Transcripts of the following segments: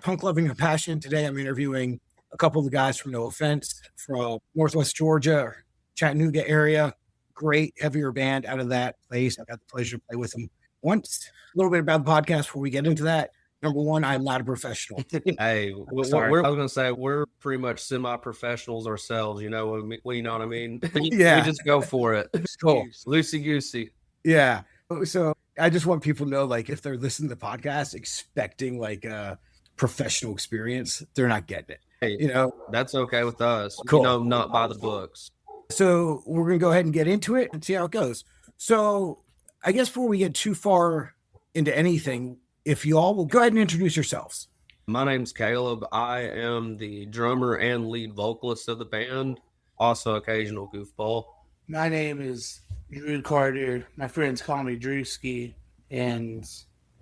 Punk Loving Compassion. Today I'm interviewing a couple of the guys from No Offense from Northwest Georgia, Chattanooga area. Great heavier band out of that place. I got the pleasure to play with them once. A little bit about the podcast before we get into that. Number one, I'm not a professional. Hey, Sorry. I was gonna say we're pretty much semi-professionals ourselves. You know what you know what I mean? Yeah. We just go for it. Cool. Loosey goosey. Yeah. So I just want people to know, like, if they're listening to the podcast expecting like a professional experience, they're not getting it. Hey, You know, that's okay with us. Cool. You know, not by the books. So we're going to go ahead and get into it and see how it goes. So I guess before we get too far into anything, if you all will go ahead and introduce yourselves. My name's Caleb. I am the drummer and lead vocalist of the band. Also occasional goofball. My name is Drew Carter. My friends call me Drewski, and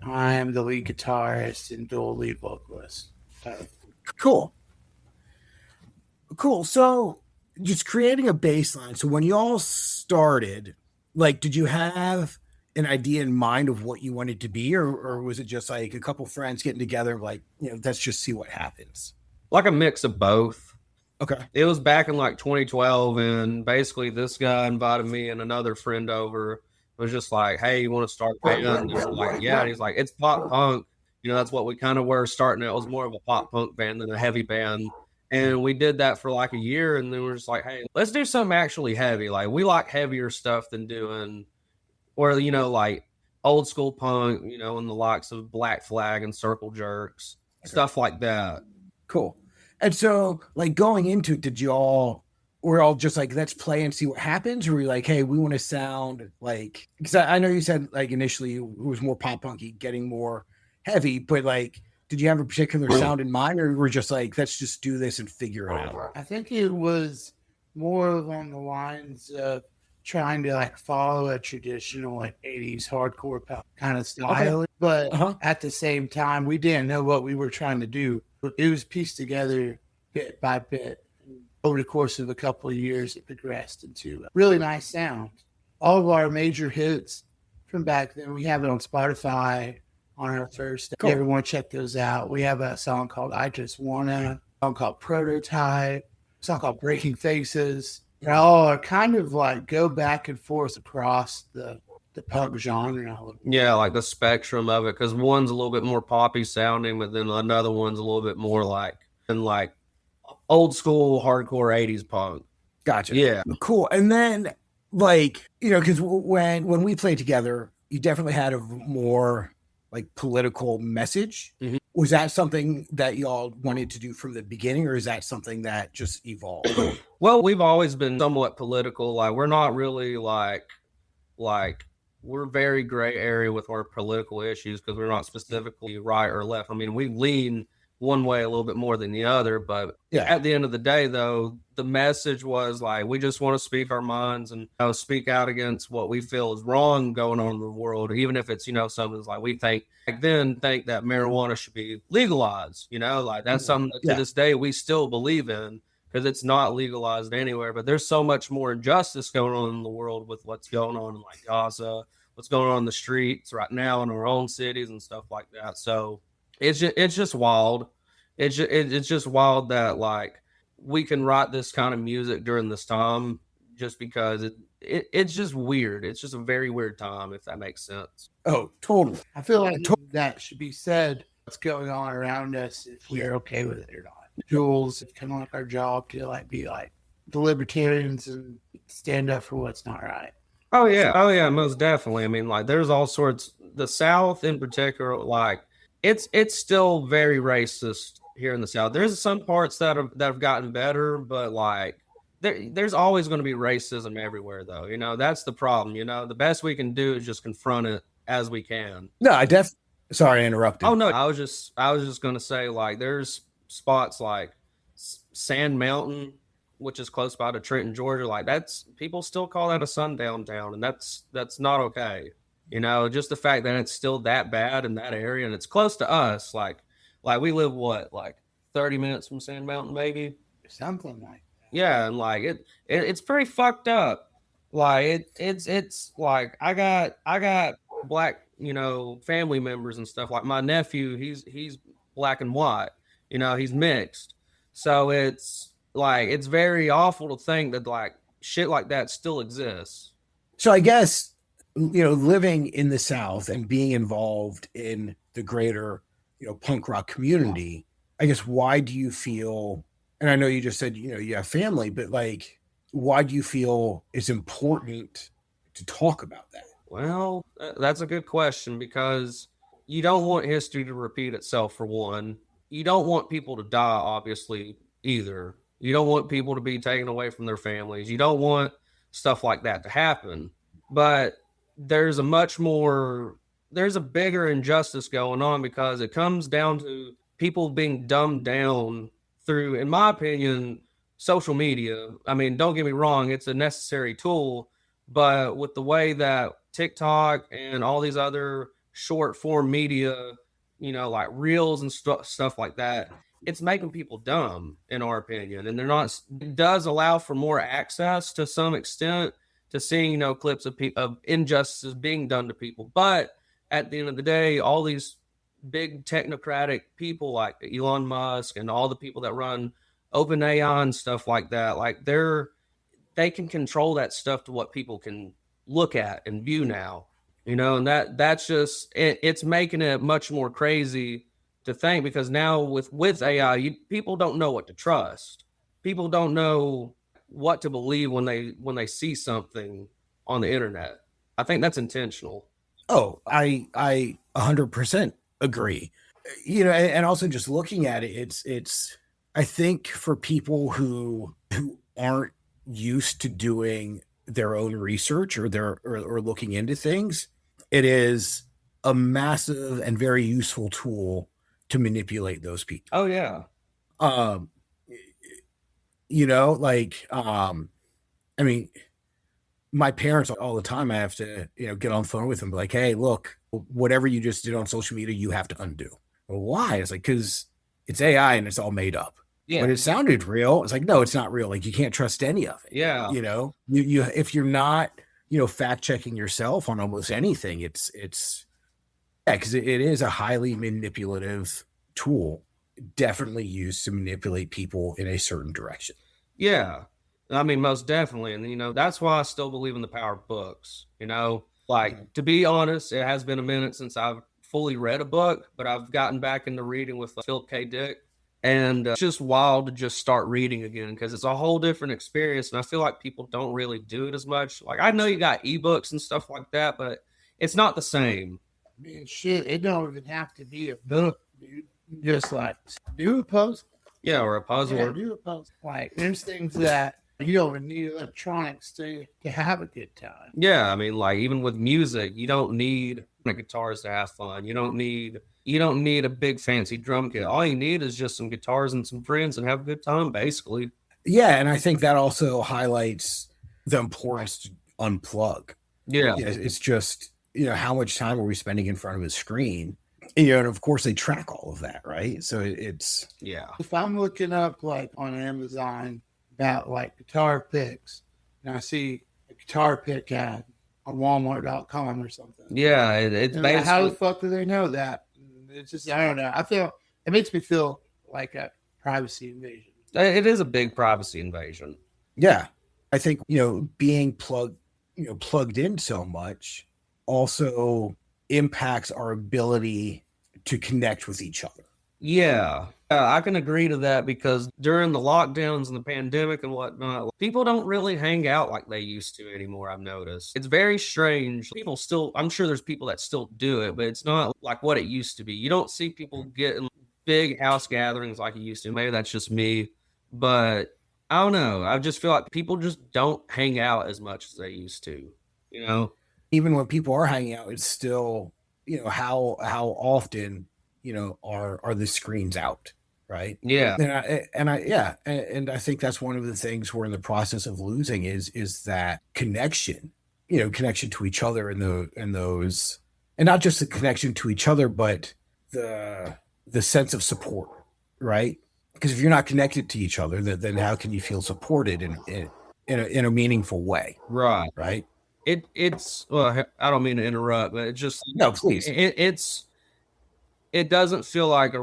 I am the lead guitarist and dual lead vocalist. Cool. So just creating a bass line. So when you all started, like, did you have an idea in mind of what you wanted to be, or was it just like a couple friends getting together, like, let's just see what happens? Like a mix of both. Okay. It was back in like 2012, and basically this guy invited me and another friend over. It was just like, hey, you want to start a band? And we're like, yeah. And he's like, it's pop punk. That's what we kind of were starting. It was more of a pop punk band than a heavy band. And we did that for like a year, and then we're just like, hey, let's do something actually heavy. Like, we like heavier stuff than doing, or, like old school punk, in the likes of Black Flag and Circle Jerks, stuff like that. Cool. And so, like, going into it, we're all just like, let's play and see what happens? Or were you like, hey, we want to sound like, because I know you said, like, initially it was more pop punky, getting more heavy, but like, did you have a particular sound in mind, or were just like, let's just do this and figure it out? I think it was more along the lines of trying to like follow a traditional like 80s hardcore kind of style. Okay. But at the same time, we didn't know what we were trying to do. It was pieced together bit by bit. Over the course of a couple of years, it progressed into a really nice sound. All of our major hits from back then, we have it on Spotify on our first. Cool. Everyone check those out. We have a song called I Just Wanna, a song called Prototype, a song called Breaking Faces. They all are kind of like go back and forth across the punk genre. Yeah, like the spectrum of it, because one's a little bit more poppy sounding, but then another one's a little bit more like old school hardcore 80s punk. Gotcha. Yeah. Cool. And then, like, because when we played together, you definitely had a more like political message. Mm-hmm. Was that something that y'all wanted to do from the beginning, or is that something that just evolved? Well, we've always been somewhat political. Like, we're not really like we're very gray area with our political issues, because we're not specifically right or left. I mean, we lean one way a little bit more than the other, but at the end of the day, though, the message was like, we just want to speak our minds and speak out against what we feel is wrong going on in the world, even if it's something like we think that marijuana should be legalized. Like, that's something that to this day we still believe in, because it's not legalized anywhere. But there's so much more injustice going on in the world with what's going on in like Gaza, what's going on in the streets right now in our own cities and stuff like that. So it's just wild. It's just wild that like we can write this kind of music during this time, just because it's just weird. It's just a very weird time, if that makes sense. Oh, totally. I feel like that should be said. What's going on around us, if we are okay with it or not. Jules, it's kind of like our job to like be like the libertarians and stand up for what's not right. Oh yeah, most definitely. I mean, like, there's all sorts. The South in particular, like, it's still very racist here in the South. There's some parts that have gotten better, but like there's always going to be racism everywhere, though. That's the problem. The best we can do is just confront it as we can. No, sorry, I interrupted. Oh no, I was just going to say, like, there's spots like Sand Mountain, which is close by to Trenton, Georgia. Like, people still call that a sundown town, and that's not okay. Just the fact that it's still that bad in that area, and it's close to us. Like we live, like 30 minutes from Sand Mountain, maybe? Something like that. Yeah, and like it's pretty fucked up. Like it's like I got black, family members and stuff. Like my nephew, he's black and white. You know, he's mixed. So it's like, it's very awful to think that like shit like that still exists. So I guess, living in the South and being involved in the greater, punk rock community, I guess, why do you feel, and I know you just said, you have family, but like, why do you feel it's important to talk about that? Well, that's a good question, because you don't want history to repeat itself, for one. You don't want people to die, obviously, either. You don't want people to be taken away from their families. You don't want stuff like that to happen. But there's a bigger injustice going on, because it comes down to people being dumbed down through, in my opinion, social media. I mean, don't get me wrong, it's a necessary tool, but with the way that TikTok and all these other short form media, like reels and stuff like that, it's making people dumb, in our opinion. And they're not, it does allow for more access to some extent to seeing, clips of injustices being done to people. But at the end of the day, all these big technocratic people like Elon Musk and all the people that run OpenAI and stuff like that, like they can control that stuff to what people can look at and view now, and that's just it's making it much more crazy to think, because now with AI, people don't know what to trust. People don't know what to believe when they see something on the internet. I think that's intentional. Oh, I 100% agree. And also just looking at it, it's I think for people who aren't used to doing their own research or looking into things, it is a massive and very useful tool to manipulate those people. Oh yeah. I mean, my parents all the time, I have to, get on the phone with them, be like, hey, look, whatever you just did on social media, you have to undo. Well, why? It's like, because it's AI and it's all made up. Yeah. But it sounded real. It's like, no, it's not real. Like, you can't trust any of it. Yeah. You if you're not, fact checking yourself on almost anything, it's because it is a highly manipulative tool, definitely used to manipulate people in a certain direction. Yeah. I mean, most definitely. And, that's why I still believe in the power of books. To be honest, it has been a minute since I've fully read a book, but I've gotten back into reading with Philip K. Dick. And it's just wild to just start reading again, because it's a whole different experience. And I feel like people don't really do it as much. Like, I know you got ebooks and stuff like that, but it's not the same. Man, shit, it don't even have to be a book, dude. Just like do a puzzle. Yeah, or a puzzle. Yeah, do a puzzle. Like, there's things that you don't even need electronics to have a good time. Yeah, I mean, like, even with music, you don't need guitars to have fun. You don't need a big fancy drum kit. All you need is just some guitars and some friends and have a good time, basically. Yeah, and I think that also highlights the importance to unplug. Yeah. It's just, how much time are we spending in front of a screen? And of course they track all of that, right? So it's If I'm looking up like on Amazon about like guitar picks, and I see a guitar pick ad on Walmart.com or something. Yeah, it's basically, how the fuck do they know that? It's just, I don't know. It makes me feel like a privacy invasion. It is a big privacy invasion. Yeah. I think, being plugged in so much also impacts our ability to connect with each other. Yeah, I can agree to that, because during the lockdowns and the pandemic and whatnot, people don't really hang out like they used to anymore. I've noticed it's very strange. People still, I'm sure there's people that still do it, but it's not like what it used to be. You don't see people get in big house gatherings like you used to. Maybe that's just me, but I don't know. I just feel like people just don't hang out as much as they used to, Even when people are hanging out, it's still, how often, are the screens out, right? Yeah. And I think that's one of the things we're in the process of losing is that connection, connection to each other and those, and not just the connection to each other, but the sense of support, right? Because if you're not connected to each other, then how can you feel supported in a meaningful way? Right. Right. It's well, I don't mean to interrupt, but it just, no, please. It doesn't feel like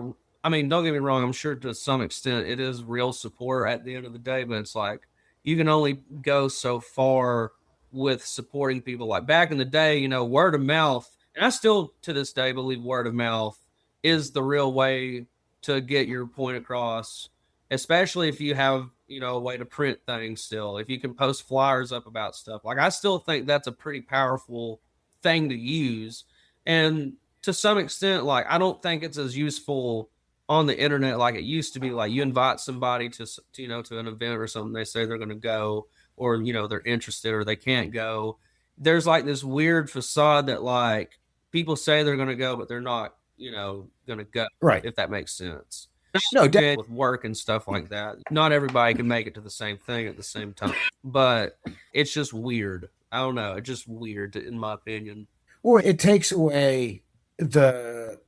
I mean, don't get me wrong, I'm sure to some extent it is real support at the end of the day, but it's like you can only go so far with supporting people. Like back in the day, you know, word of mouth, and I still to this day believe word of mouth is the real way to get your point across, especially if you have, you know, a way to print things still. If you can post flyers up about stuff. Like I still think that's a pretty powerful thing to use. And to some extent, like I don't think it's as useful on the internet like it used to be. Like you invite somebody to you know, to an event or something, they say they're going to go, or you know, they're interested or they can't go. There's like this weird facade that like people say they're going to go but they're not, you know, going to go, right? If that makes sense. No, with work and stuff like that, not everybody can make it to the same thing at the same time, but it's just weird. I don't know, it's just weird in my opinion. Or it takes away the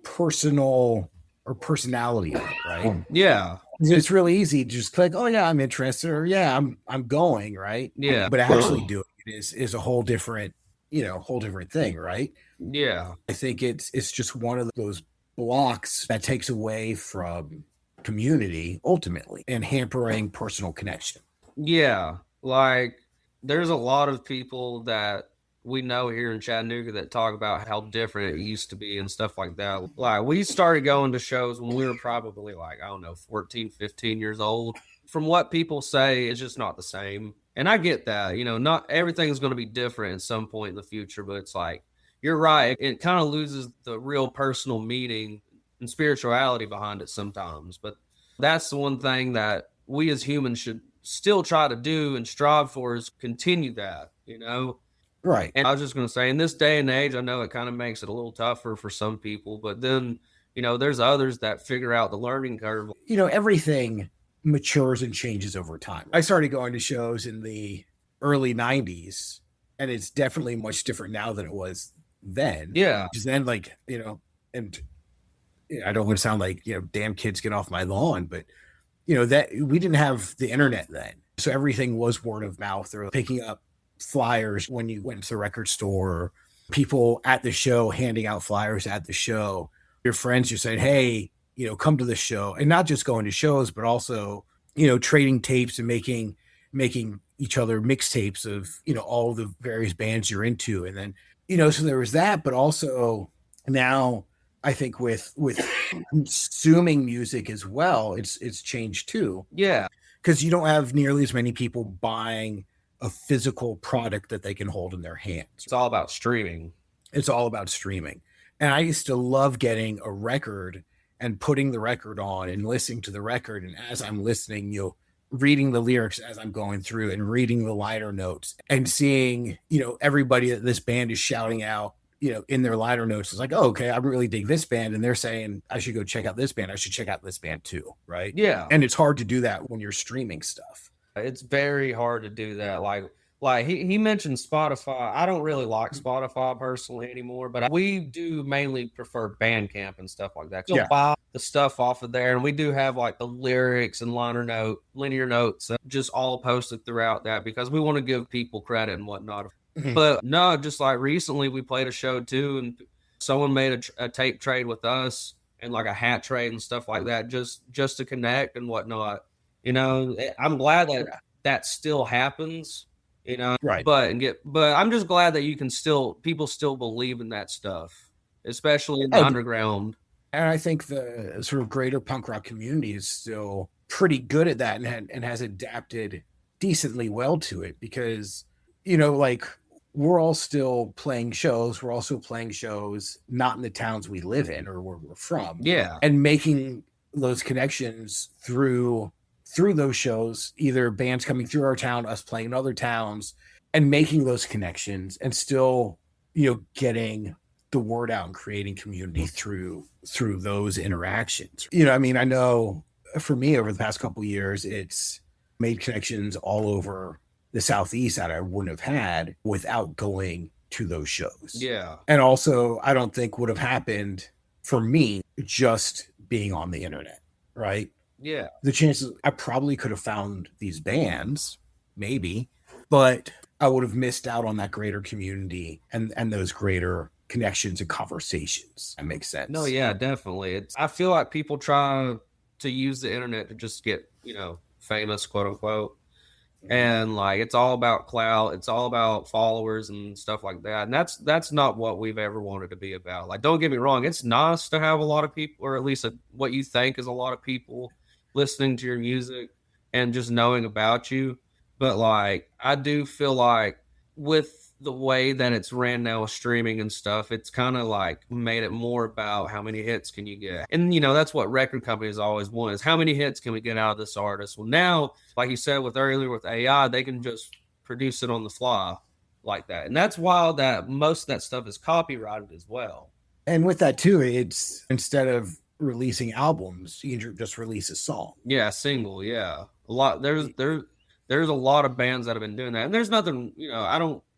personal or personality of it, right? Yeah. It's really easy to just click, oh yeah, I'm interested, or yeah, I'm going, right? Yeah. But actually doing it is a whole different, you know, whole different thing, right? Yeah. I think it's just one of those blocks that takes away from community ultimately and hampering personal connection. Yeah. Like there's a lot of people that we know here in Chattanooga that talk about how different it used to be and stuff like that. Like we started going to shows when we were probably like, I don't know, 14, 15 years old. From what people say, it's just not the same. And I get that, you know, not everything's going to be different at some point in the future, but it's like, you're right. It kind of loses the real personal meaning and spirituality behind it sometimes. But that's the one thing that we as humans should still try to do and strive for is continue that, you know? Right. And I was just going to say, in this day and age, I know it kind of makes it a little tougher for some people, but then, you know, there's others that figure out the learning curve. You know, everything matures and changes over time. I started going to shows in the early 90s, and it's definitely much different now than it was then. Yeah. Because then, like, you know, and I don't want to sound like, you know, damn kids get off my lawn, but, you know, that we didn't have the internet then. So everything was word of mouth or picking up flyers when you went to the record store, people at the show handing out flyers at the show, your friends just saying, hey, you know, come to the show, and not just going to shows, but also, you know, trading tapes and making each other mixtapes of, you know, all the various bands you're into. And then, you know, so there was that, but also now I think with consuming music as well, it's changed too. Yeah. Because you don't have nearly as many people buying a physical product that they can hold in their hands. It's all about streaming. It's all about streaming. And I used to love getting a record and putting the record on and listening to the record. And as I'm listening, you know, reading the lyrics as I'm going through and reading the liner notes and seeing, you know, everybody that this band is shouting out, you know, in their liner notes. It's like, oh, okay, I really dig this band. And they're saying, I should go check out this band. I should check out this band too. Right. Yeah. And it's hard to do that when you're streaming stuff. It's very hard to do that. Like he mentioned Spotify. I don't really like Spotify personally anymore, but we do mainly prefer Bandcamp and stuff like that. You'll buy the stuff off of there, and we do have like the lyrics and linear notes just all posted throughout that because we want to give people credit and whatnot. Mm-hmm. But no, just like recently we played a show too, and someone made a tape trade with us and like a hat trade and stuff like that, just to connect and whatnot. You know, I'm glad that that still happens, you know, right. But I'm just glad that people still believe in that stuff, especially in the underground. And I think the sort of greater punk rock community is still pretty good at that and has adapted decently well to it because, you know, like we're all still playing shows. We're also playing shows not in the towns we live in or where we're from. Yeah. And making those connections through those shows, either bands coming through our town, us playing in other towns, and making those connections and still, you know, getting the word out and creating community through those interactions. You know, I mean, I know for me over the past couple of years, it's made connections all over the Southeast that I wouldn't have had without going to those shows. Yeah. And also, I don't think would have happened for me just being on the internet, right? Yeah. The chances I probably could have found these bands, maybe, but I would have missed out on that greater community and those greater connections and conversations. That makes sense. No, yeah, definitely. I feel like people try to use the internet to just get, famous, quote unquote. And like it's all about clout, it's all about followers and stuff like that. And that's not what we've ever wanted to be about. Like, don't get me wrong, it's nice to have a lot of people, or at least what you think is a lot of people listening to your music and just knowing about you. But like, I do feel like with the way that it's ran now with streaming and stuff, it's kind of like made it more about how many hits can you get. And that's what record companies always want, is how many hits can we get out of this artist. Well, now, like you said with earlier with AI, they can just produce it on the fly like that. And that's why that most of that stuff is copyrighted as well. And with that too, it's instead of releasing albums, you can just release a song. Yeah, single. Yeah, a lot. There's a lot of bands that have been doing that, and there's nothing.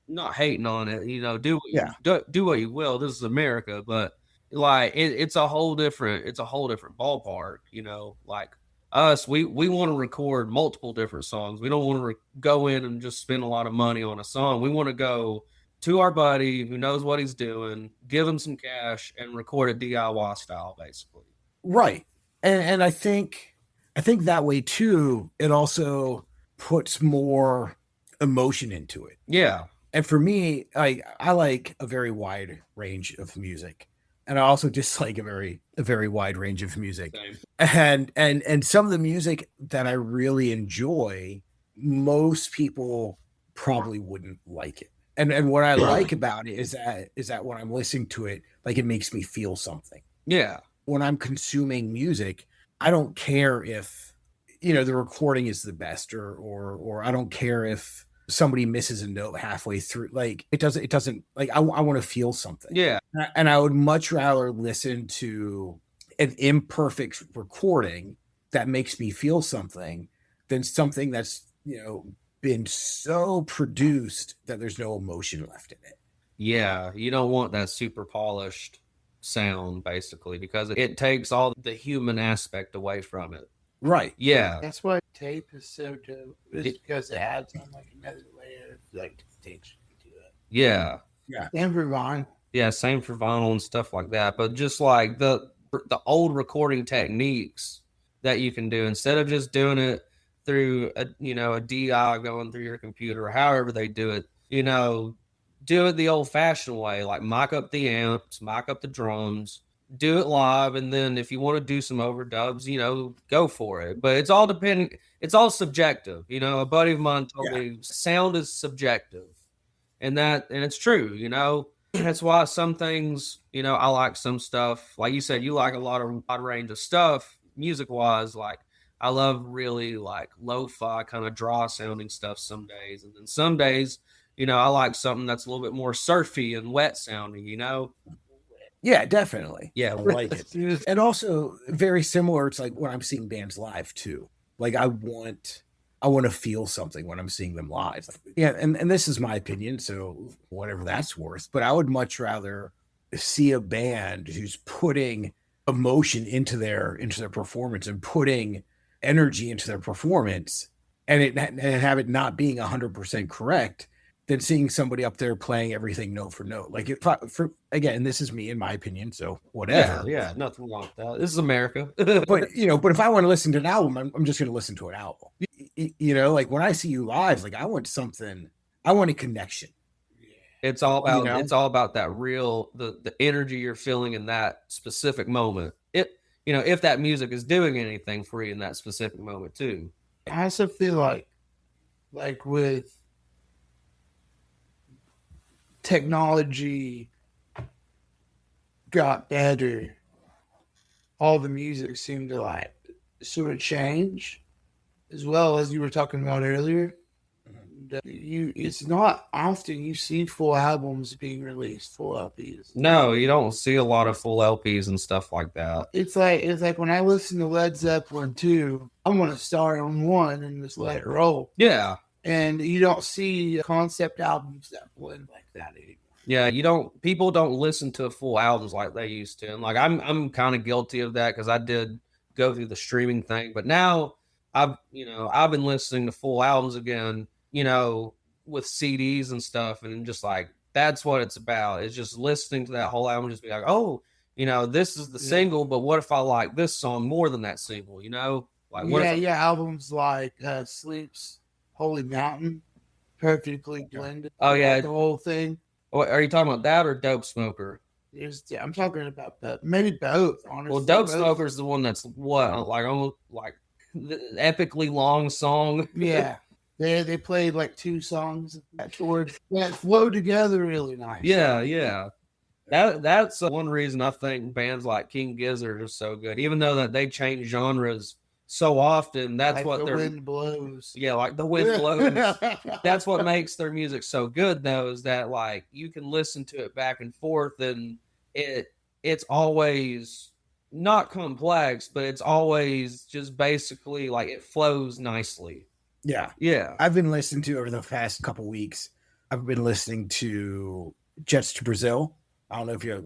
Not hating on it. Do what you will. This is America, but like it's a whole different ballpark. Like us, we want to record multiple different songs. We don't want to go in and just spend a lot of money on a song. We want to go to our buddy who knows what he's doing, give him some cash, and record it DIY style, basically. Right. And I think that way too, it also puts more emotion into it. Yeah. And for me, I like a very wide range of music. And I also dislike a very wide range of music. Same. And some of the music that I really enjoy, most people probably wouldn't like it. And what I like about it is that when I'm listening to it, like, it makes me feel something. Yeah. When I'm consuming music, I don't care if the recording is the best, or I don't care if somebody misses a note halfway through. Like, it doesn't like, I want to feel something. Yeah. And I would much rather listen to an imperfect recording that makes me feel something than something that's, been so produced that there's no emotion left in it. Yeah. You don't want that super polished sound, basically, because it takes all the human aspect away from it. Right. Yeah. That's why tape is so dope. It's because it adds on like another layer of like distinction to it. Yeah. Yeah. Same for vinyl. Yeah, same for vinyl and stuff like that. But just like the old recording techniques that you can do, instead of just doing it through a DI going through your computer, or however they do it, do it the old fashioned way, like mic up the amps, mic up the drums, do it live. And then if you want to do some overdubs, go for it. But it's all subjective. A buddy of mine told me sound is subjective, and it's true. That's why some things, I like some stuff. Like you said, you like a wide range of stuff music wise. Like, I love really like lo-fi kind of draw sounding stuff some days. And then some days, I like something that's a little bit more surfy and wet sounding, Yeah, definitely. Yeah. I like it. And also very similar. It's like when I'm seeing bands live too. Like, I want to feel something when I'm seeing them live. Yeah. And this is my opinion, so whatever that's worth, but I would much rather see a band who's putting emotion into their performance and putting energy into their performance, and have it not being 100% correct, than seeing somebody up there playing everything note for note. Like, again, this is me, in my opinion, so whatever. Yeah, nothing wrong with that. This is America. but but if I want to listen to an album, I'm just going to listen to an album. Like when I see you live, like, I want a connection. It's all about that real the energy you're feeling in that specific moment. If that music is doing anything for you in that specific moment too. I also feel like with technology got better, all the music seemed to like sort of change, as well as you were talking about earlier. It's not often you see full albums being released, full LPs. No, you don't see a lot of full LPs and stuff like that. It's like when I listen to Led Zeppelin 2, I'm going to start on 1 and just let it roll. Yeah. And you don't see concept albums that blend like that anymore. Yeah, people don't listen to full albums like they used to. And like, I'm kind of guilty of that, because I did go through the streaming thing, but now I've been listening to full albums again, with CDs and stuff, and just like that's what it's about. It's just listening to that whole album, just be like, oh, this is the single, but what if I like this song more than that single? Like what? Albums like Sleep's Holy Mountain, perfectly blended. Oh yeah, the whole thing. Are you talking about that or Dope Smoker? I'm talking about maybe both. Honestly, well, Dope Smoker is the one that's almost like the epically long song. Yeah. They played like 2 songs that flowed together really nice. Yeah. That's one reason I think bands like King Gizzard are so good, even though that they change genres so often. That's like what the wind blows. Yeah, like the wind blows. That's what makes their music so good, though, is that like you can listen to it back and forth, and it's always not complex, but it's always just basically like it flows nicely. Yeah. I've been listening to over the past couple weeks. I've been listening to Jets to Brazil. I don't know if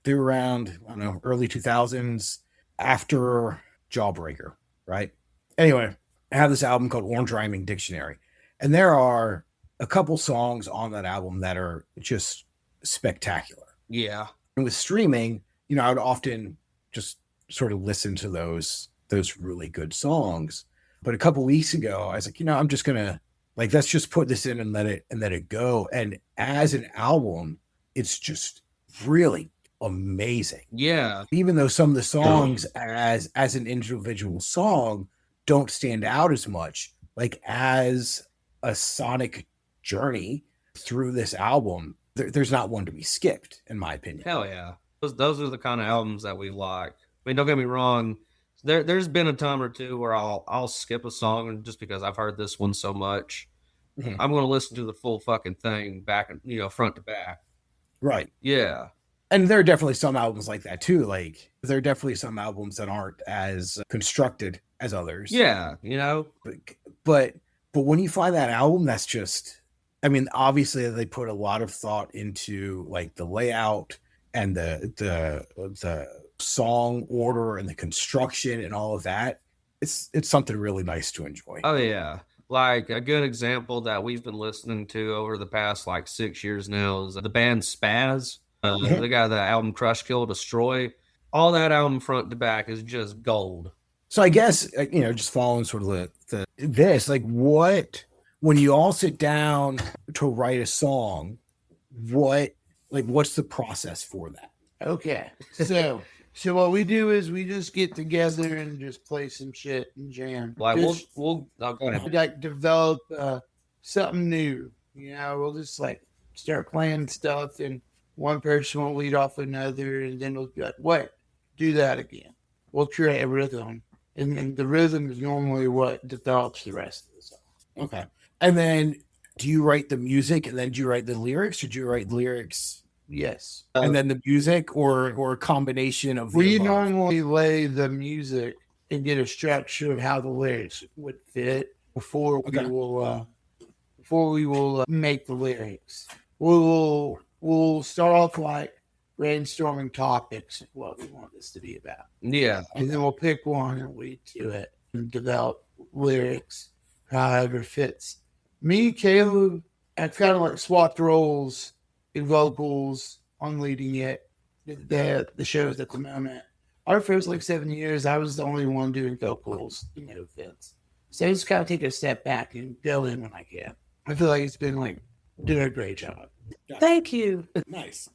they're around, I don't know, early 2000s after Jawbreaker, right? Anyway, I have this album called Orange Rhyming Dictionary. And there are a couple songs on that album that are just spectacular. Yeah. And with streaming, I would often just sort of listen to those really good songs. But a couple weeks ago, I was like, I'm just going to let's just put this in and let it go. And as an album, it's just really amazing. Yeah. Even though some of the songs as an individual song don't stand out as much, like as a sonic journey through this album, there's not one to be skipped, in my opinion. Hell yeah. Those are the kind of albums that we like. I mean, don't get me wrong. There's been a time or two where I'll skip a song just because I've heard this one so much. Mm-hmm. I'm going to listen to the full fucking thing back and front to back. Right. Yeah. And there are definitely some albums like that too. Like there are definitely some albums that aren't as constructed as others. Yeah, But when you find that album, that's just, I mean, obviously they put a lot of thought into like the layout and the song order and the construction and all of that. It's something really nice to enjoy. Oh yeah. Like a good example that we've been listening to over the past like 6 years now is the band Spaz. They got the album Crush, Kill, Destroy. All that album front to back is just gold. So I guess, just following sort of this, like when you all sit down to write a song, what's the process for that? Okay. So what we do is we just get together and just play some shit and jam. Like we'll go ahead. Like develop something new. We'll just like start playing stuff, and one person will lead off another, and then we'll be like, "What? Do that again." We'll create a rhythm, and the rhythm is normally what develops the rest of the song. Okay. And then, do you write the music, and then do you write the lyrics, or do you write lyrics? Yes. And then the music, or a combination of the we above? Normally lay the music and get a structure of how the lyrics would fit before we will make the lyrics. We'll start off like brainstorming topics, what we want this to be about. Yeah. And then we'll pick one and lead to it and develop lyrics however fits. Me, Caleb, I've kind of like swapped roles in vocals on leading it, the shows at the moment. Our first like 7 years, I was the only one doing vocals, Vince. So I just kind of take a step back and go in when I can. I feel like it's been like doing a great job. Thank you. Nice.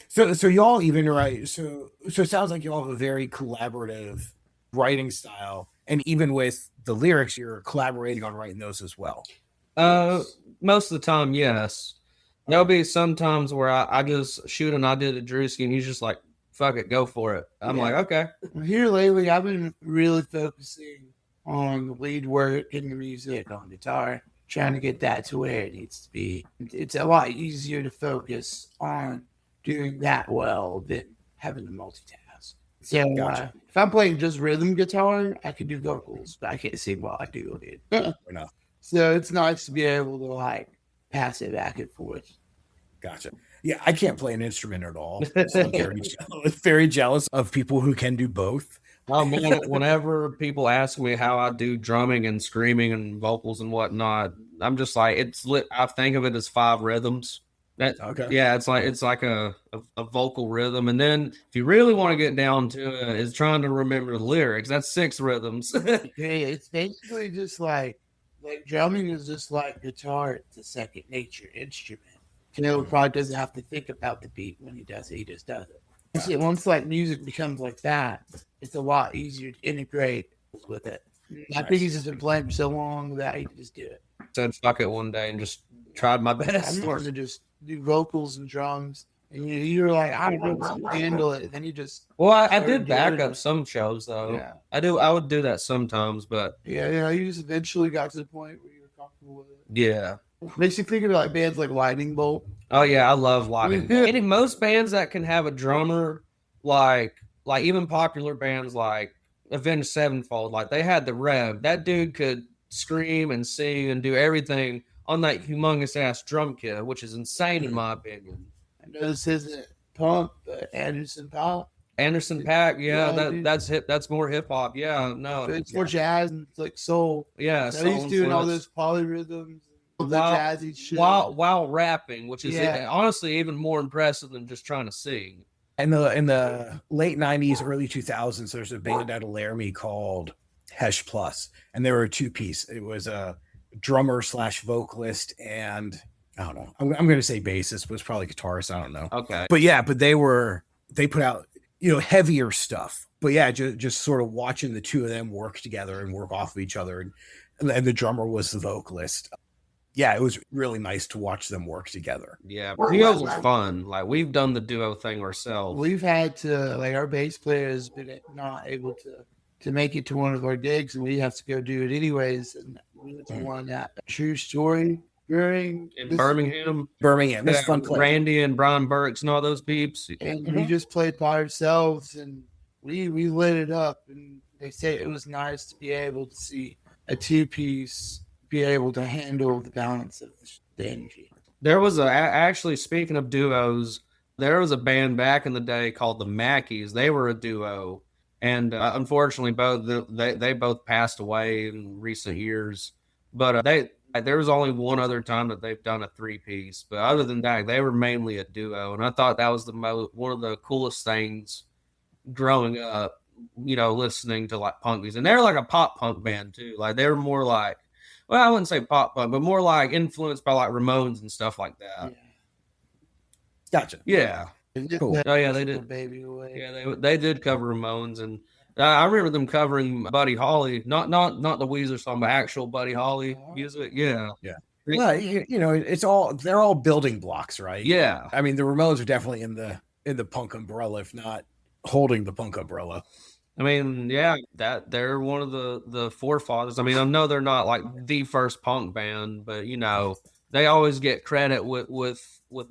So y'all even write. So it sounds like y'all have a very collaborative writing style, and even with the lyrics, you're collaborating on writing those as well. Most of the time, yes. There'll be some times where I just shoot an idea to Drewski, and he's just like, "Fuck it, go for it." I'm like, "Okay." Here lately, I've been really focusing on the lead work and the music on guitar, trying to get that to where it needs to be. It's a lot easier to focus on doing that well than having to multitask. So Gotcha. If I'm playing just rhythm guitar, I can do vocals, but I can't sing while I do it. So it's nice to be able to like pass it back and forth. Gotcha. Yeah, I can't play an instrument at all. So I'm very jealous of people who can do both. Whenever people ask me how I do drumming and screaming and vocals and whatnot, I'm just like, it's lit. I think of it as 5 rhythms. Yeah, it's like a vocal rhythm, and then if you really want to get down to it, is trying to remember the lyrics. That's 6 rhythms. It's basically just like drumming is just like guitar. It's a second nature instrument. Probably doesn't have to think about the beat when he does it. He just does it. Once like music becomes like that, it's a lot easier to integrate with it. I think he's just been playing for so long that he can just do it. Said fuck it one day and just tried my best. I'm to just do vocals and drums. And you're like, I don't know, handle it. Then you just I did back up some shows though. Yeah. I would do that sometimes, but you just eventually got to the point where you were comfortable with it. Yeah. Makes you think about like bands like Lightning Bolt. Oh yeah, I love Lightning Bolt. And most bands that can have a drummer, like even popular bands like Avenged Sevenfold, like they had the Rev. That dude could scream and sing and do everything on that humongous ass drum kit, which is insane in my opinion. I know this isn't punk, but Anderson Paak. Anderson Paak, that's hip. That's more hip hop. Yeah, no, it's more jazz and it's like soul. Yeah, so he's doing all those polyrhythms, jazzy shit while rapping, which is honestly even more impressive than just trying to sing. In the late 90s, early 2000s, there's a band out of Laramie called Hesh Plus, and they were a 2-piece. It was a drummer / vocalist, and I don't know. I'm going to say bassist, but it's probably guitarist. I don't know. Okay. But they put out, heavier stuff. But yeah, just sort of watching the two of them work together and work off of each other. And the drummer was the vocalist. Yeah, it was really nice to watch them work together. Yeah, duos was fun. Like we've done the duo thing ourselves. We've had to, like, our bass player has been not able to make it to one of our gigs, and we have to go do it anyways. And we went to one that True Story in Birmingham. That's fun. Randy and Brian Burks and all those peeps. And we just played by ourselves, and we lit it up. And they say it was nice to be able to see a 2-piece be able to handle the balance of the energy. There was actually, speaking of duos, there was a band back in the day called the Mackies. They were a duo, and unfortunately, they both passed away in recent years. But there was only one other time that they've done a 3-piece. But other than that, they were mainly a duo, and I thought that was one of the coolest things growing up. Listening to like punk music, and they're like a pop punk band too. Like they were more like, well, I wouldn't say pop punk, but more like influenced by like Ramones and stuff like that. Yeah. Gotcha. Yeah. Cool. Oh yeah, they did. Baby away. Yeah, they did cover Ramones, and I remember them covering Buddy Holly, not the Weezer song, but actual Buddy Holly music. Yeah. Yeah. Well, they're all building blocks, right? Yeah. I mean, the Ramones are definitely in the punk umbrella, if not holding the punk umbrella. I mean, yeah, that they're one of the forefathers. I mean, I know they're not like the first punk band, but they always get credit with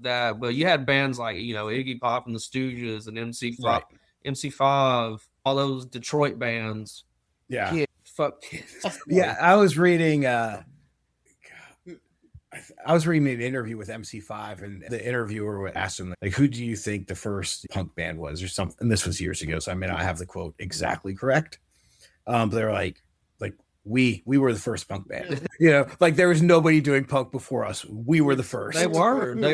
that. But you had bands like Iggy Pop and the Stooges and MC5, right. MC5, all those Detroit bands. Yeah, fuck. Yeah, I was reading. I was reading an interview with MC5, and the interviewer asked him, like, who do you think the first punk band was or something? And this was years ago, so I may not have the quote exactly correct. But they're like we were the first punk band. Like there was nobody doing punk before us. We were the first. They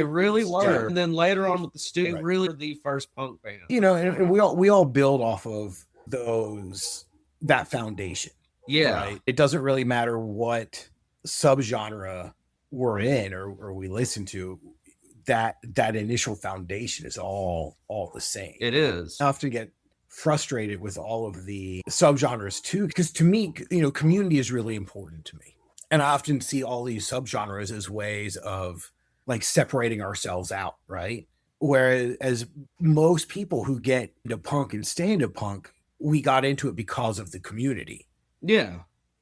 really were. Yeah. And then later on with the Stu, really were the first punk band. And we all build off of that foundation. Yeah. Right? It doesn't really matter what subgenre we're in or we listen to, that initial foundation is all the same. It is. I often get frustrated with all of the subgenres too, because to me, community is really important to me. And I often see all these subgenres as ways of like separating ourselves out, right? Whereas most people who get into punk and stay into punk, we got into it because of the community. Yeah.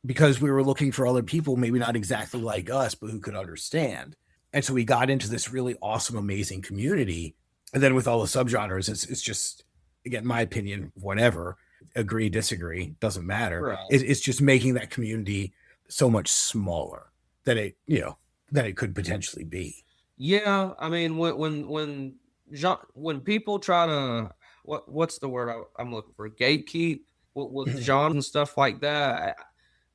Because we were looking for other people, maybe not exactly like us, but who could understand. And so we got into this really awesome, amazing community. And then with all the subgenres, it's just, again, my opinion, whatever, agree, disagree, doesn't matter. Right. It's just making that community so much smaller than it could potentially be. Yeah. I mean, when people try to, what's the word I'm looking for? Gatekeep with genres and stuff like that.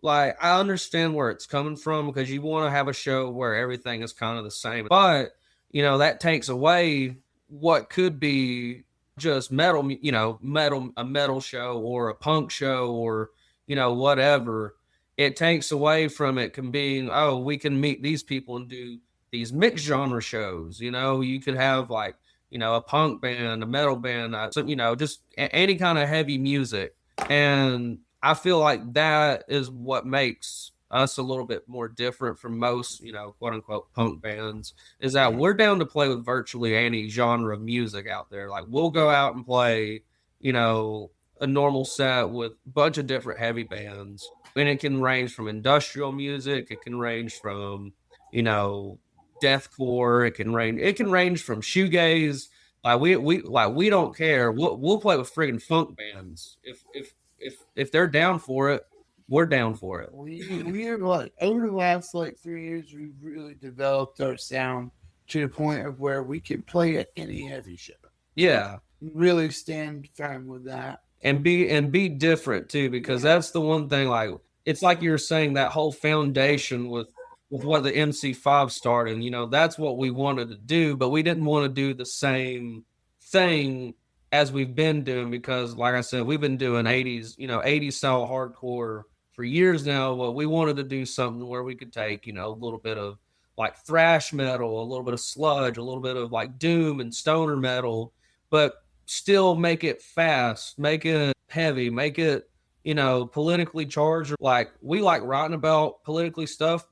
Like, I understand where it's coming from because you want to have a show where everything is kind of the same. But, that takes away what could be just metal, a metal show or a punk show or, whatever. It takes away from it can being, oh, we can meet these people and do these mixed genre shows. You could have like, a punk band, a metal band, just any kind of heavy music. And I feel like that is what makes us a little bit more different from most, quote unquote punk bands, is that we're down to play with virtually any genre of music out there. Like we'll go out and play, a normal set with a bunch of different heavy bands. And it can range from industrial music, it can range from, deathcore, it can range from shoegaze. Like we don't care. We'll play with friggin' funk bands. If they're down for it, we're down for it. We're like over the last 3 years, we've really developed our sound to the point of where we can play at any heavy show. Yeah, really stand firm with that, and be different too, because that's the one thing. Like it's like you're saying, that whole foundation with what the MC5 started. That's what we wanted to do, but we didn't want to do the same thing as we've been doing, because like I said, we've been doing 80s style hardcore for years now. But we wanted to do something where we could take, a little bit of like thrash metal, a little bit of sludge, a little bit of like doom and stoner metal, but still make it fast, make it heavy, make it, politically charged. Like we like writing about political stuff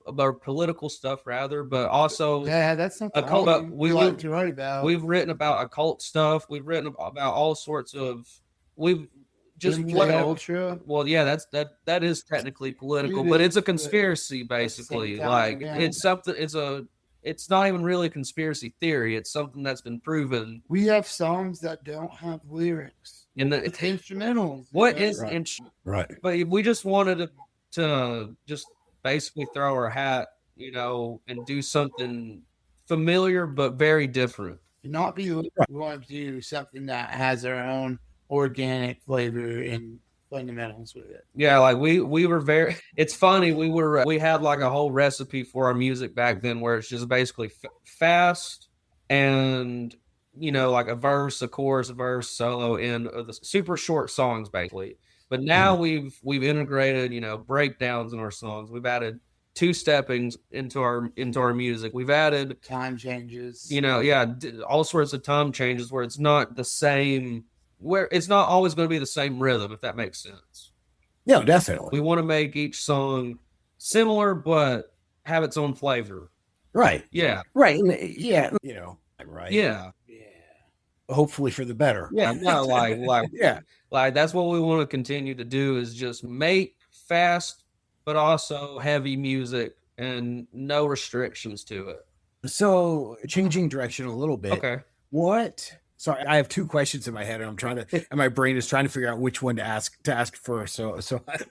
rather, but also that's something occult. We like to write about. We've written about occult stuff. We've written about all sorts of. We've just ultra. Well, yeah, that is technically political, but it's a conspiracy basically. Like it's something. It's not even really a conspiracy theory. It's something that's been proven. We have songs that don't have lyrics. It's instrumentals. What is right? But we just wanted to just basically throw our hat, and do something familiar but very different. Not be. We want to do something that has our own organic flavor and fundamentals with it. Yeah, like we were very. It's funny. We had like a whole recipe for our music back then, where it's just basically fast and like a verse, a chorus, a verse, solo, and the super short songs basically. But now we've integrated breakdowns in our songs. We've added two-steppings into our music. We've added time changes. All sorts of time changes where it's not the same. Where it's not always going to be the same rhythm, if that makes sense. Yeah, definitely. We want to make each song similar, but have its own flavor. Right. Yeah. Right. Yeah. Right. Yeah. Hopefully for the better. Yeah. No, like yeah. Like that's what we want to continue to do, is just make fast, but also heavy music and no restrictions to it. So changing direction a little bit. Okay. Sorry, I have two questions in my head, and and my brain is trying to figure out which one to ask first. So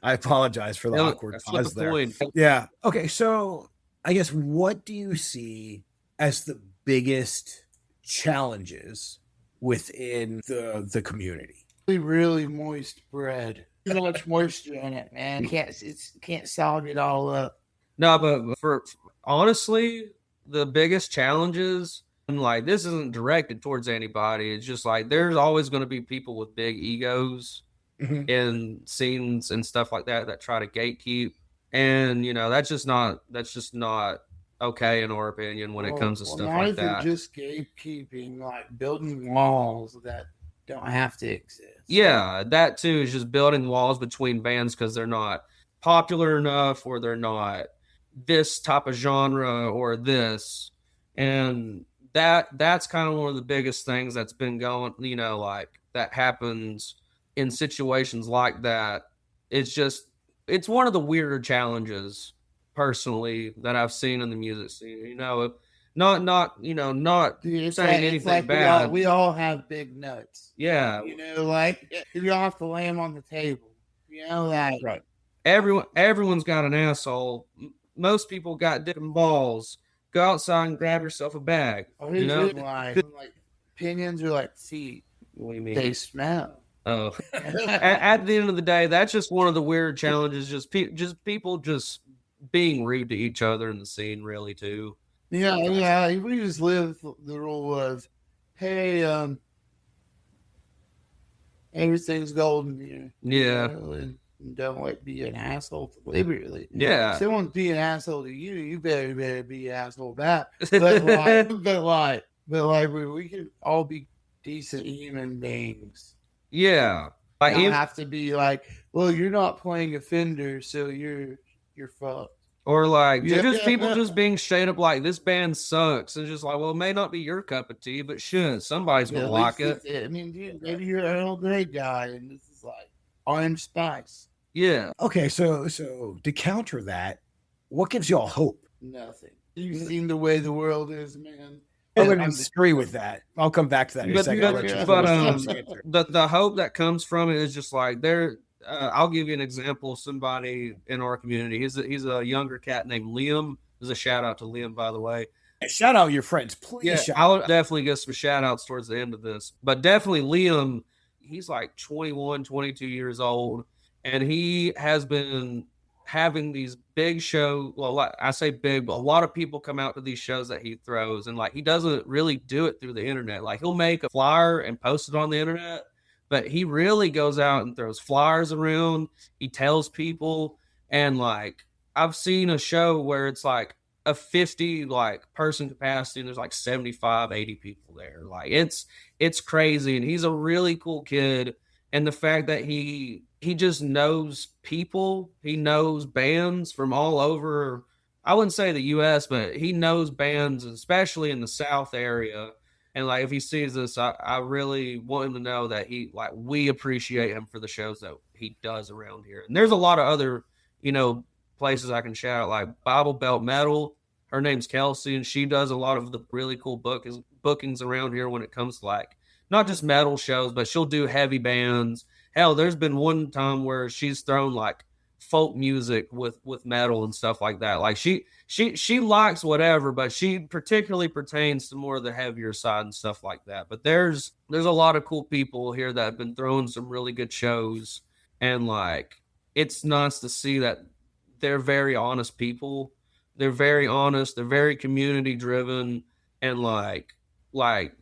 I apologize for the awkward pause there. Yeah. Okay. So I guess, what do you see as the biggest challenges within the community? Really moist bread. Too much moisture in it, man. Can't sog it all up. No, but for honestly, the biggest challenges. And like, this isn't directed towards anybody. It's just like there's always going to be people with big egos in scenes and stuff like that try to gatekeep, and that's just not okay in our opinion when it comes to stuff like that. Not even just gatekeeping, like building walls that don't have to exist. Yeah, that too is just building walls between bands because they're not popular enough, or they're not this type of genre or this, and that's kind of one of the biggest things that's been going, like that happens in situations like that. It's one of the weirder challenges personally that I've seen in the music scene. Not saying anything bad. We all have big nuts. Yeah. Like you have to lay them on the table. That. Right. Everyone's got an asshole. Most people got dick and balls. Go outside and grab yourself a bag. Like opinions are like feet. What do you mean? They smell. Oh, at the end of the day, that's just one of the weird challenges. Just people just being rude to each other in the scene, really, too. Yeah. We just live the rule of, hey, everything's golden here. Yeah. And don't like be an asshole deliberately. Yeah. If someone's being an asshole to you, you better be an asshole back. But we can all be decent human beings. Yeah. Like, you don't have to be like, well, you're not playing offender, so you're fucked. Or like just people just being straight up like, this band sucks. And just like, well, it may not be your cup of tea, but shit, somebody's gonna like it. I mean, dude, maybe you're an old great guy, and this is like Orange Spice. Yeah. Okay, so to counter that, what gives y'all hope? Nothing. You've seen the way the world is, man. I would disagree with that. I'll come back to that in a second. The hope that comes from it is just like I'll give you an example of somebody in our community. He's a younger cat named Liam. There's a shout out to Liam, by the way. Shout out your friends, please. Yeah, I'll definitely get some shout outs towards the end of this. But definitely Liam, he's like 21, 22 years old, and he has been having these big shows. Well, I say big, but a lot of people come out to these shows that he throws, and like he doesn't really do it through the internet. Like he'll make a flyer and post it on the internet, but he really goes out and throws flyers around. He tells people, and like I've seen a show where it's like a 50 like person capacity and there's like 75, 80 people there. Like it's crazy, and he's a really cool kid. And the fact that he just knows people, he knows bands from all over, I wouldn't say the US, but he knows bands, especially in the South area. And like, if he sees this, I really want him to know that we appreciate him for the shows that he does around here. And there's a lot of other, places I can shout out, like Bible Belt Metal. Her name's Kelsey, and she does a lot of the really cool bookings around here when it comes to like, not just metal shows, but she'll do heavy bands. Hell, there's been one time where she's thrown like folk music with metal and stuff like that. Like she likes whatever, but she particularly pertains to more of the heavier side and stuff like that. But there's a lot of cool people here that have been throwing some really good shows, and like it's nice to see that they're very honest people. They're very honest. They're very community driven, and like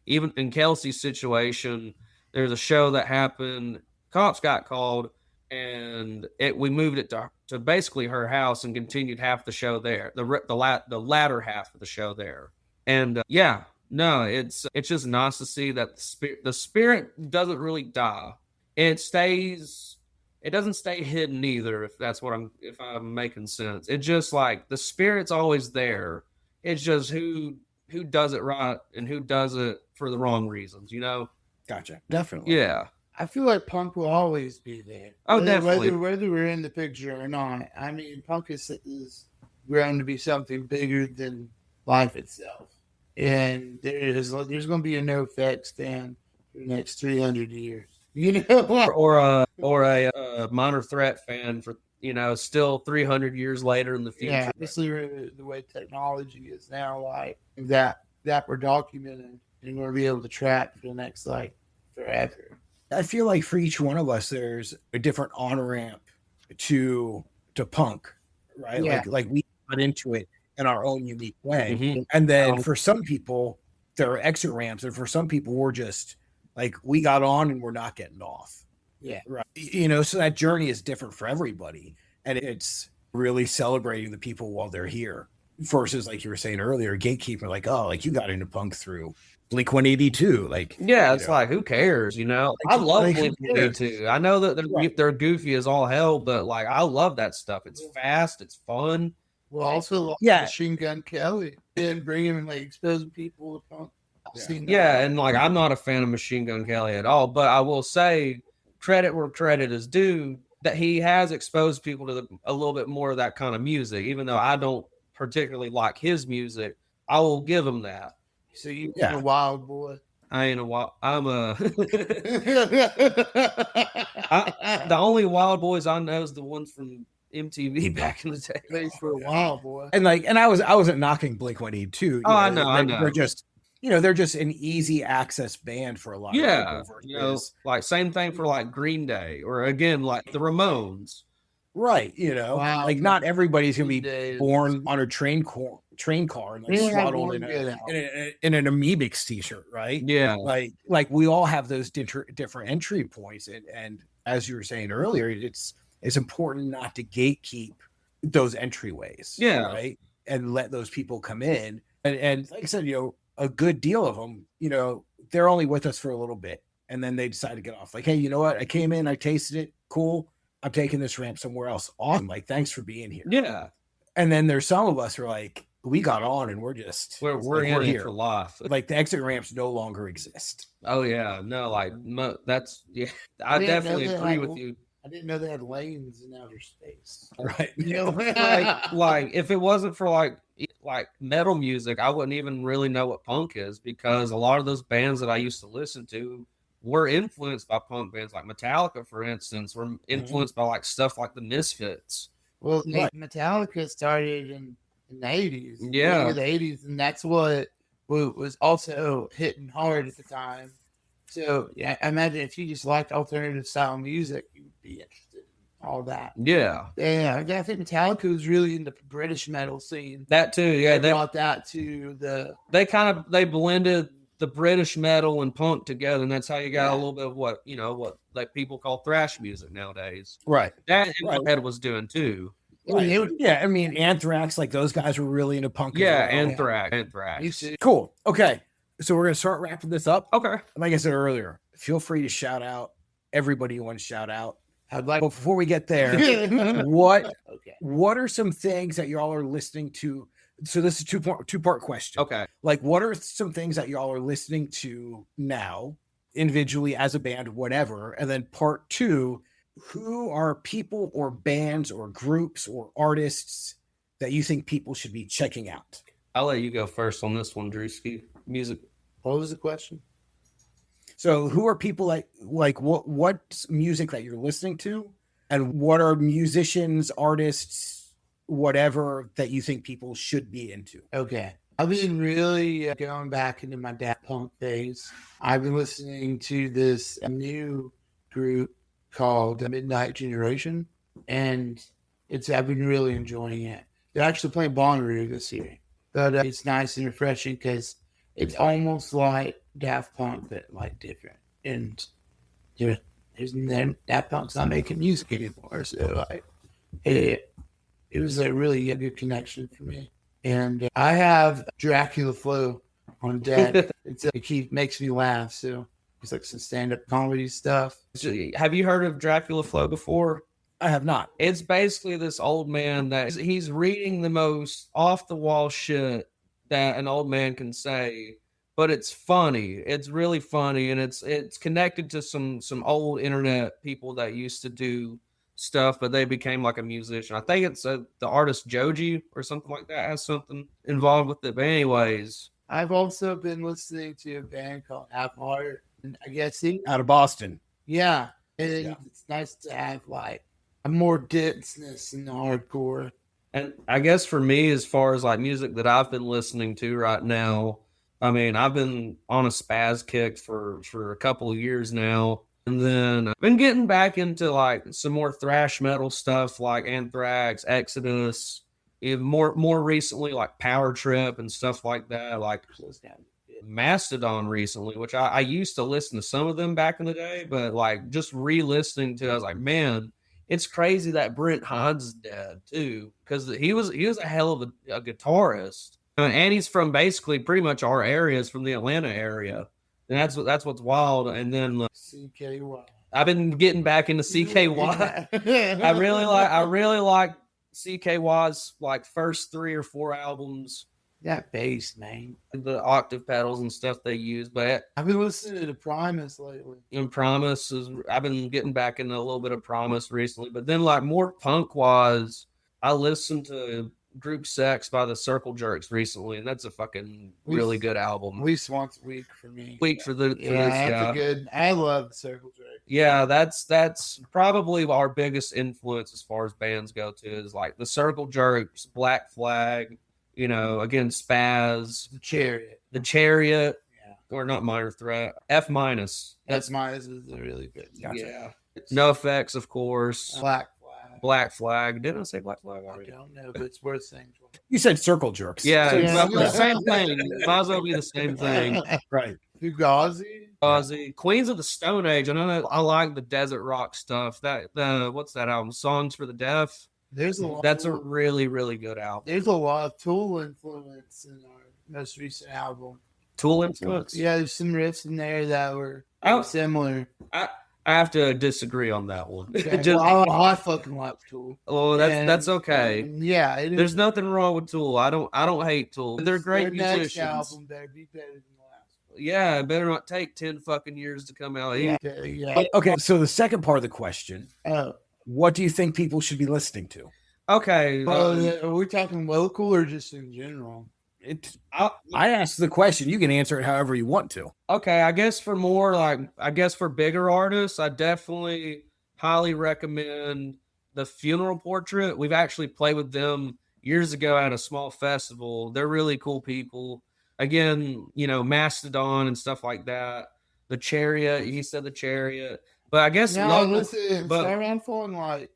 even in Kelsey's situation, there's a show that happened. Cops got called, and we moved it to basically her house and continued half the show there, the latter half of the show there. And it's just nice to see that the spirit doesn't really die. It doesn't stay hidden either, if I'm making sense. It's just like the spirit's always there. It's just who does it right and who does it for the wrong reasons, Gotcha. Definitely. Yeah. I feel like punk will always be there. Oh, definitely. Whether we're in the picture or not. I mean, punk is grown to be something bigger than life itself. And there's going to be a NoFX fan for the next 300 years. Or a Minor Threat fan for, still 300 years later in the future. Yeah, especially the way technology is now, like that we're documented and we're going to be able to track for the next, like, forever. I feel like for each one of us, there's a different on-ramp to punk, right? Yeah. Like we got into it in our own unique way. Mm-hmm. And then for some people, there are exit ramps. And for some people, we're just like, we got on and we're not getting off. Yeah. Right. So that journey is different for everybody. And it's really celebrating the people while they're here versus, like you were saying earlier, gatekeeper, like, oh, like you got into punk through Blink 182. Like, yeah, it's like, who cares? I love Blink 182. I know that they're goofy as all hell, but like, I love that stuff. It's fast, it's fun. Well, also, Machine Gun Kelly and bringing and like exposing people to punk. And like, I'm not a fan of Machine Gun Kelly at all, but I will say, credit where credit is due, that he has exposed people to a little bit more of that kind of music. Even though I don't particularly like his music, I will give him that. So you're a wild boy. I ain't a wild. I'm a. The only wild boys I know is the ones from MTV back in the day. Thanks for a wild boy. And I wasn't knocking Blink 182. I know. They're just, they're just an easy access band for a lot of people. Versus, like same thing for like Green Day or again like the Ramones. Right, like not everybody's gonna be born on a train train car and like swaddled in an Amoebix t-shirt, right? Yeah. Like we all have those different entry points. And as you were saying earlier, it's important not to gatekeep those entryways. Yeah. Right. And let those people come in. And like I said, a good deal of them, they're only with us for a little bit. And then they decide to get off. Like, hey, you know what? I came in, I tasted it. Cool. I'm taking this ramp somewhere else. Awesome. Like, thanks for being here. Yeah. And then there's some of us who are like, we got on and we're in here for life. Like the exit ramps no longer exist. Oh yeah. No, like that's I definitely agree with you. I didn't know they had lanes in outer space. Right. like if it wasn't for like metal music, I wouldn't even really know what punk is, because a lot of those bands that I used to listen to were influenced by punk bands, like Metallica, for instance, were influenced by like stuff like the Misfits. Well, Metallica started in the 80s. Yeah. The 80s, and that's what was also hitting hard at the time. So, yeah, I imagine if you just liked alternative style music, you would be interested in all that. Yeah. Yeah, I think Metallica was really in the British metal scene. That too, yeah. They brought that to the... They blended the British metal and punk together, and that's how you got a little bit of what like people call thrash music nowadays. Right. That Ed was doing too. Right. Yeah, I mean, Anthrax, like those guys were really into punk. Yeah, Anthrax. Cool. Okay, so we're gonna start wrapping this up. Okay. Like I said earlier, feel free to shout out everybody you want to shout out. I'd like, but before we get there, what are some things that y'all are listening to? So this is two-part question. Okay. Like, what are some things that y'all are listening to now, individually, as a band, whatever? And then part two, who are people or bands or groups or artists that you think people should be checking out? I'll let you go first on this one, Drewski. Music. What was the question? So who are people like what's music that you're listening to? And what are musicians, artists, whatever that you think people should be into? Okay. I've been really going back into my Daft Punk phase. I've been listening to this new group called Midnight Generation, and I've been really enjoying it. They're actually playing Bonnaroo this year, but it's nice and refreshing because it's almost like Daft Punk, but like different. And Daft Punk's not making music anymore, so it was a really good connection for me. And I have Dracula Flow on deck. It makes me laugh, so it's like some stand-up comedy stuff. Have you heard of Dracula Flow before? I have not. It's basically this old man that he's reading the most off-the-wall shit that an old man can say, but it's funny. It's really funny, and it's connected to some old internet people that used to do stuff, but they became like a musician. I think it's the artist Joji or something like that has something involved with it. But anyways, I've also been listening to a band called Half Heart. I guess out of Boston. Yeah. It's nice to have like a more denseness in the hardcore. And I guess for me, as far as like music that I've been listening to right now, I mean, I've been on a spaz kick for a couple of years now. And then I've been getting back into like some more thrash metal stuff like Anthrax, Exodus, even more recently like Power Trip and stuff like that, like Mastodon recently, which I used to listen to some of them back in the day, but like just re-listening to, I was like, man, it's crazy that Brent Hines is dead too, because he was a hell of a guitarist, and he's from basically pretty much our areas, from the Atlanta area. And that's what's wild. And then CKY. I've been getting back into CKY. I really like CKY's like first 3 or 4 albums. That bass, man. The octave pedals and stuff they use. But I've been listening to Primus lately. And Primus I've been getting back into a little bit of Primus recently. But then like more punk wise, I listened to Group Sex by the Circle Jerks recently, and that's a fucking really good album. At least once a week for me. That's good. I love Circle Jerks. Yeah, that's probably our biggest influence as far as bands go too, is like the Circle Jerks, Black Flag, again, Spaz, the Chariot, or not Minor Threat, F minus. F minus is a really good. Yeah. No Effects, of course. Black Flag. Black Flag. Didn't I say Black Flag I already? don't know, but it's worth saying. You said Circle Jerks. Yeah, So- the same thing. Might as well be the same thing. right. Fugazi. Queens of the Stone Age. I know that I like the desert rock stuff. What's that album? Songs for the Deaf. That's a really, really good album. There's a lot of Tool influence in our most recent album. Tool influence? Yeah, there's some riffs in there that were similar. I have to disagree on that one. Okay. I fucking like Tool. Oh, that's okay. Yeah, there's nothing wrong with Tool. I don't hate Tool. They're great musicians. Next album better be better than the last. Yeah, it better not take 10 fucking years to come out. Yeah. Okay, so the second part of the question. What do you think people should be listening to? Okay. Are we talking local or just in general? I asked the question. You can answer it however you want to. Okay, I guess for bigger artists, I definitely highly recommend the Funeral Portrait. We've actually played with them years ago at a small festival. They're really cool people. Again, Mastodon and stuff like that. The Chariot, he said the Chariot. But I guess I'm falling like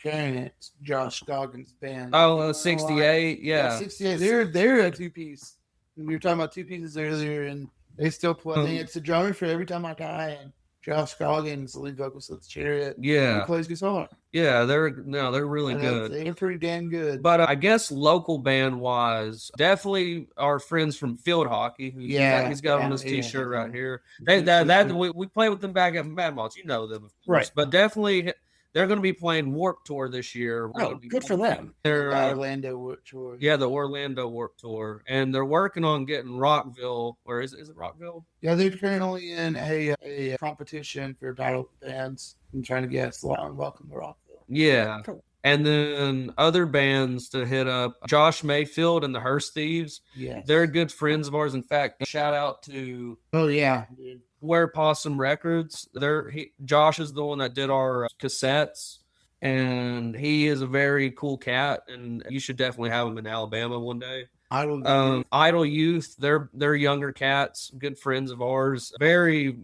it's Josh Goggins' band. 68, yeah. 68. They're a two-piece. We were talking about two pieces earlier, and they still play. It's a drummer for Every Time I Die, and Josh Goggins, the lead vocalist of the Chariot. Yeah, he plays guitar. Yeah, they're really good. They're pretty damn good. But I guess local band wise, definitely our friends from Field Hockey. He's got on his T-shirt right here. We play with them back at Mad Moths. You know them, of course. Right? But definitely. They're going to be playing Warped Tour this year. Good for them. They're Orlando Warped Tour. Yeah, the Orlando Warped Tour. And they're working on getting Rockville, or is it Rockville? Yeah, they're currently in a competition for battle bands and trying to get welcome to Rockville. Yeah. Cool. And then other bands to hit up, Josh Mayfield and the Hearst Thieves. Yeah. They're good friends of ours. In fact, shout out to dude. Where Possum Records. Josh is the one that did our cassettes, and he is a very cool cat, and you should definitely have him in Alabama one day. Idle Youth, they're younger cats, good friends of ours. Very,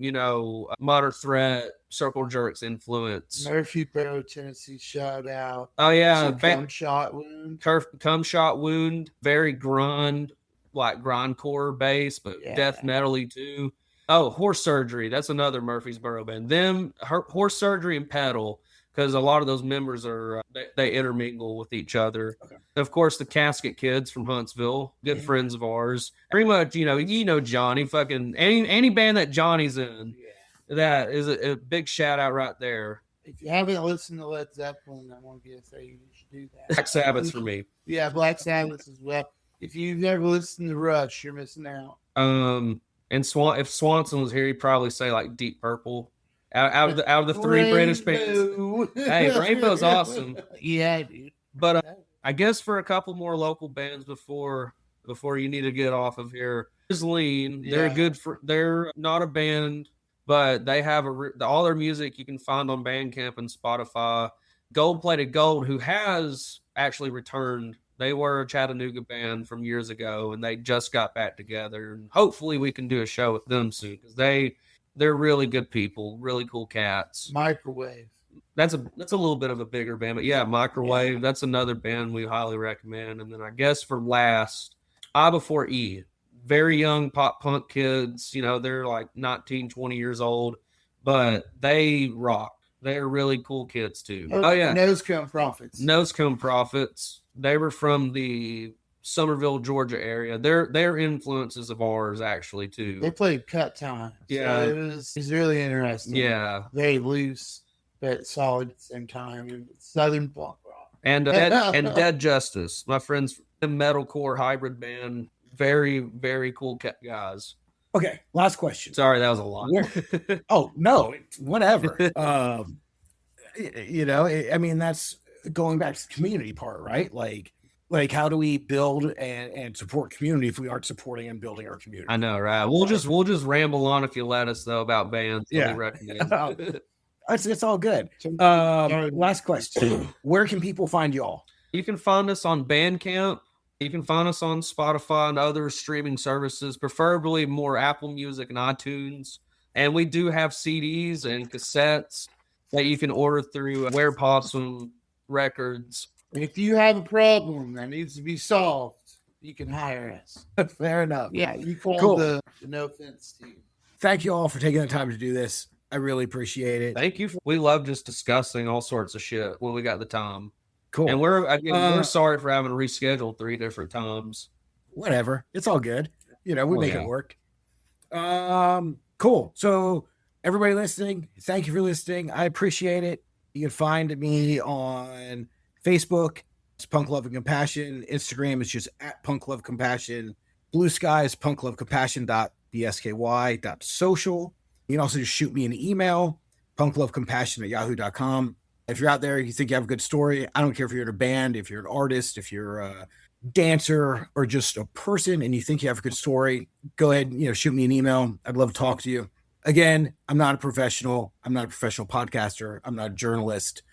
Mutter Threat, Circle Jerks influence. Murfreesboro, Tennessee, shout out. Oh yeah, Come Shot Wound. Come Shot Wound, very grind, like grindcore bass, but death metal-y too. Oh, Horse Surgery. That's another Murfreesboro band. Horse Surgery and Pedal, because a lot of those members are they intermingle with each other. Okay. Of course, the Casket Kids from Huntsville, good friends of ours. Pretty much, Johnny. Fucking any band that Johnny's in, that is a big shout out right there. If you haven't listened to Led Zeppelin, I want to say you should do that. Black Sabbath for me. Yeah, Black Sabbath as well. If you've never listened to Rush, you're missing out. And if Swanson was here, he'd probably say like Deep Purple. Out of the three British bands. Hey, Rainbow's awesome. Yeah, dude. But I guess for a couple more local bands before you need to get off of here, is Lean. They're good they're not a band, but they have all their music you can find on Bandcamp and Spotify. Gold Plated Gold, who has actually returned. They were a Chattanooga band from years ago, and they just got back together. And hopefully we can do a show with them soon, because they're really good people, really cool cats. Microwave. That's a little bit of a bigger band, but Microwave. Yeah. That's another band we highly recommend. And then I guess for last, I Before E. Very young pop punk kids. They're like 19, 20 years old, but they rock. They're really cool kids too. Oh yeah, Nosecone Prophets. Nosecone Prophets. They were from the Summerville, Georgia area. They're influences of ours actually too. They played Cut Time. Yeah, so it's really interesting. Yeah, very loose but solid at the same time. Southern punk rock. And Dead Justice, my friends, the metalcore hybrid band. Very, very cool guys. Okay, last question. Sorry, that was a lot. Oh no, whatever. I mean, that's going back to the community part, right? Like how do we build and support community if we aren't supporting and building our community? I know, right? We'll just ramble on if you let us though about bands. Yeah, it's all good. Last question: where can people find y'all? You can find us on Bandcamp. You can find us on Spotify and other streaming services, preferably more Apple Music and iTunes. And we do have CDs and cassettes that you can order through Where Possum records. If you have a problem that needs to be solved, you can hire us. Fair enough. Yeah, you call the No Offense team. Thank you all for taking the time to do this. I really appreciate it. Thank you. We love just discussing all sorts of shit when we got the time. Cool. And we're sorry for having to reschedule 3 different times. Whatever. It's all good. We make it work. Cool. So everybody listening, thank you for listening. I appreciate it. You can find me on Facebook. It's Punk Love and Compassion. Instagram is just at Punk Love Compassion. Blue Sky is punklovecompassion.bsky.social. You can also just shoot me an email, punklovecompassion@yahoo.com. If you're out there, you think you have a good story, I don't care if you're in a band, if you're an artist, if you're a dancer, or just a person and you think you have a good story, go ahead and shoot me an email. I'd love to talk to you. Again, I'm not a professional. I'm not a professional podcaster. I'm not a journalist.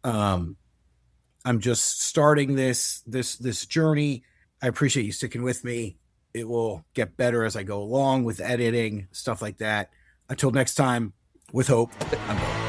I'm just starting this journey. I appreciate you sticking with me. It will get better as I go along with editing, stuff like that. Until next time, with hope, I'm going.